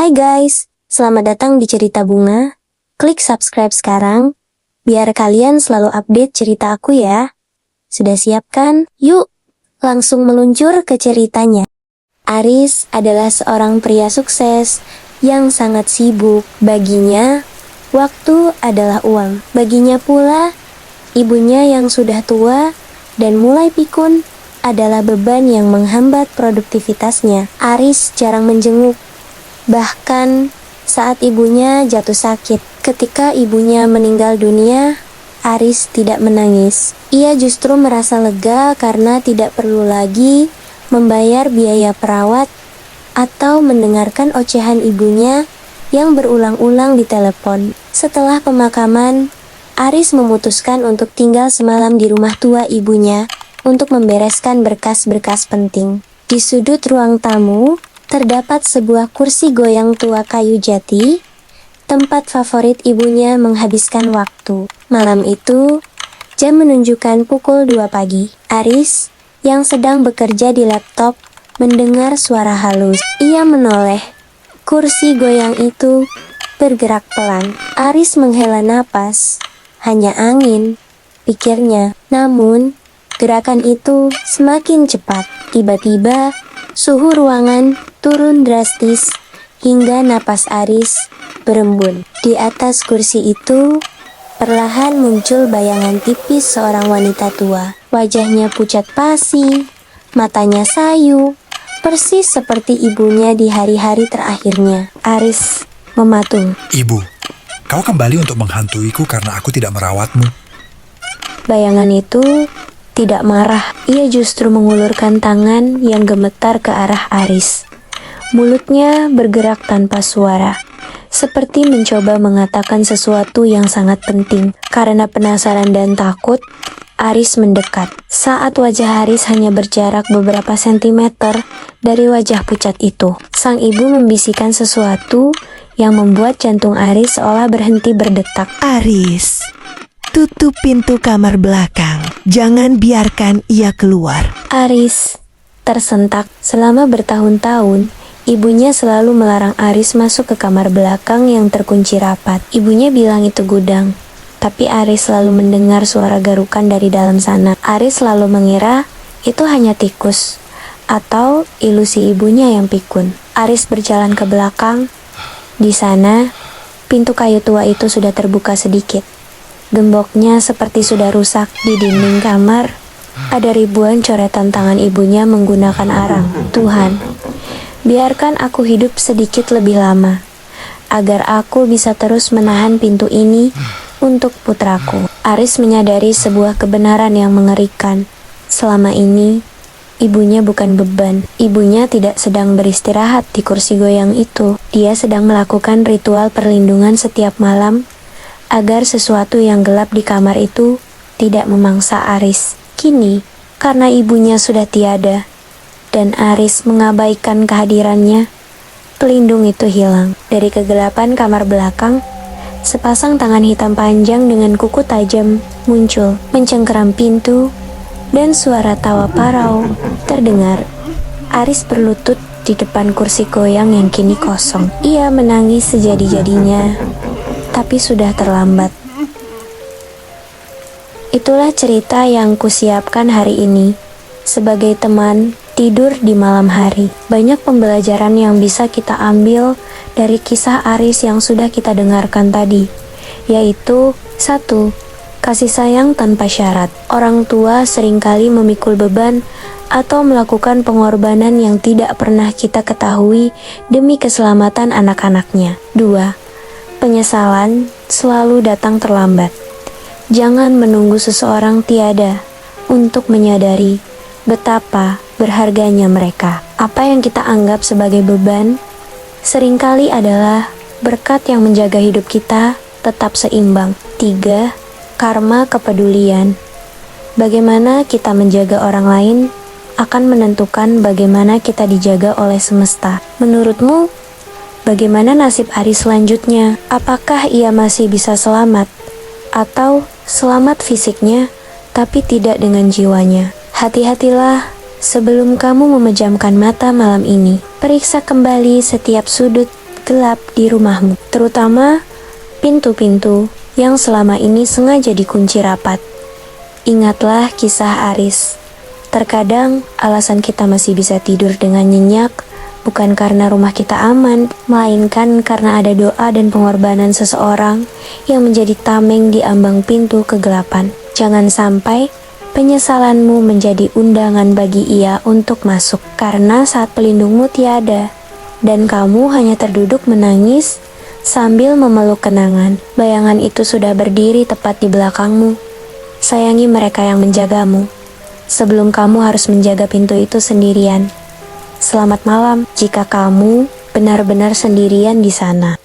Hai guys, selamat datang di Cerita Bunga. Klik subscribe sekarang, biar kalian selalu update cerita aku ya. Sudah siap kan? Yuk, langsung meluncur ke ceritanya. Aris adalah seorang pria sukses yang sangat sibuk. Baginya, waktu adalah uang. Baginya pula, ibunya yang sudah tua dan mulai pikun adalah beban yang menghambat produktivitasnya. Aris jarang menjenguk. Bahkan saat ibunya jatuh sakit, ketika ibunya meninggal dunia, Aris tidak menangis. Ia justru merasa lega karena tidak perlu lagi membayar biaya perawat atau mendengarkan ocehan ibunya yang berulang-ulang di telepon. Setelah pemakaman, Aris memutuskan untuk tinggal semalam di rumah tua ibunya untuk membereskan berkas-berkas penting. Di sudut ruang tamu, terdapat sebuah kursi goyang tua kayu jati, tempat favorit ibunya menghabiskan waktu. Malam itu, jam menunjukkan pukul 2 pagi. Aris, yang sedang bekerja di laptop, mendengar suara halus. Ia menoleh. Kursi goyang itu bergerak pelan. Aris menghela napas. Hanya angin, pikirnya. Namun, gerakan itu semakin cepat. Tiba-tiba, suhu ruangan turun drastis hingga napas Aris berembun. Di atas kursi itu, perlahan muncul bayangan tipis seorang wanita tua. Wajahnya pucat pasi, matanya sayu, persis seperti ibunya di hari-hari terakhirnya. Aris mematung. Ibu, kau kembali untuk menghantuiku karena aku tidak merawatmu. Bayangan itu tidak marah, ia justru mengulurkan tangan yang gemetar ke arah Aris. Mulutnya bergerak tanpa suara, seperti mencoba mengatakan sesuatu yang sangat penting. Karena penasaran dan takut, Aris mendekat. Saat wajah Aris hanya berjarak beberapa sentimeter dari wajah pucat itu, sang ibu membisikkan sesuatu yang membuat jantung Aris seolah berhenti berdetak. Aris, tutup pintu kamar belakang. Jangan biarkan ia keluar. Aris tersentak. Selama bertahun-tahun, ibunya selalu melarang Aris masuk ke kamar belakang yang terkunci rapat. Ibunya bilang itu gudang, tapi Aris selalu mendengar suara garukan dari dalam sana. Aris selalu mengira itu hanya tikus atau ilusi ibunya yang pikun. Aris berjalan ke belakang. Di sana, pintu kayu tua itu sudah terbuka sedikit. Gemboknya seperti sudah rusak. Di dinding kamar, ada ribuan coretan tangan ibunya menggunakan arang. Tuhan, biarkan aku hidup sedikit lebih lama, agar aku bisa terus menahan pintu ini untuk putraku. Aris menyadari sebuah kebenaran yang mengerikan. Selama ini, ibunya bukan beban. Ibunya tidak sedang beristirahat di kursi goyang itu. Dia sedang melakukan ritual perlindungan setiap malam, agar sesuatu yang gelap di kamar itu tidak memangsa Aris. Kini, karena ibunya sudah tiada, dan Aris mengabaikan kehadirannya, pelindung itu hilang. Dari kegelapan kamar belakang, sepasang tangan hitam panjang dengan kuku tajam muncul, mencengkeram pintu, dan suara tawa parau terdengar. Aris berlutut di depan kursi goyang yang kini kosong. Ia menangis sejadi-jadinya, tapi sudah terlambat. Itulah cerita yang kusiapkan hari ini. Sebagai teman tidur di malam hari, banyak pembelajaran yang bisa kita ambil dari kisah Aris yang sudah kita dengarkan tadi, yaitu 1. Kasih sayang tanpa syarat. Orang tua seringkali memikul beban atau melakukan pengorbanan yang tidak pernah kita ketahui demi keselamatan anak-anaknya. 2. Penyesalan selalu datang terlambat. Jangan menunggu seseorang tiada untuk menyadari betapa berharganya mereka. Apa yang kita anggap sebagai beban, seringkali adalah berkat yang menjaga hidup kita tetap seimbang. 3. Karma kepedulian. Bagaimana kita menjaga orang lain akan menentukan bagaimana kita dijaga oleh semesta. Menurutmu, Bagaimana nasib Aris selanjutnya? Apakah ia masih bisa selamat? Atau selamat fisiknya, tapi tidak dengan jiwanya? Hati-hatilah sebelum kamu memejamkan mata malam ini. Periksa kembali setiap sudut gelap di rumahmu, terutama pintu-pintu yang selama ini sengaja dikunci rapat. Ingatlah kisah Aris. Terkadang alasan kita masih bisa tidur dengan nyenyak bukan karena rumah kita aman, melainkan karena ada doa dan pengorbanan seseorang yang menjadi tameng di ambang pintu kegelapan. Jangan sampai penyesalanmu menjadi undangan bagi ia untuk masuk, karena saat pelindungmu tiada, dan kamu hanya terduduk menangis sambil memeluk kenangan. Bayangan itu sudah berdiri tepat di belakangmu. Sayangi mereka yang menjagamu, sebelum kamu harus menjaga pintu itu sendirian. Selamat malam jika kamu benar-benar sendirian di sana.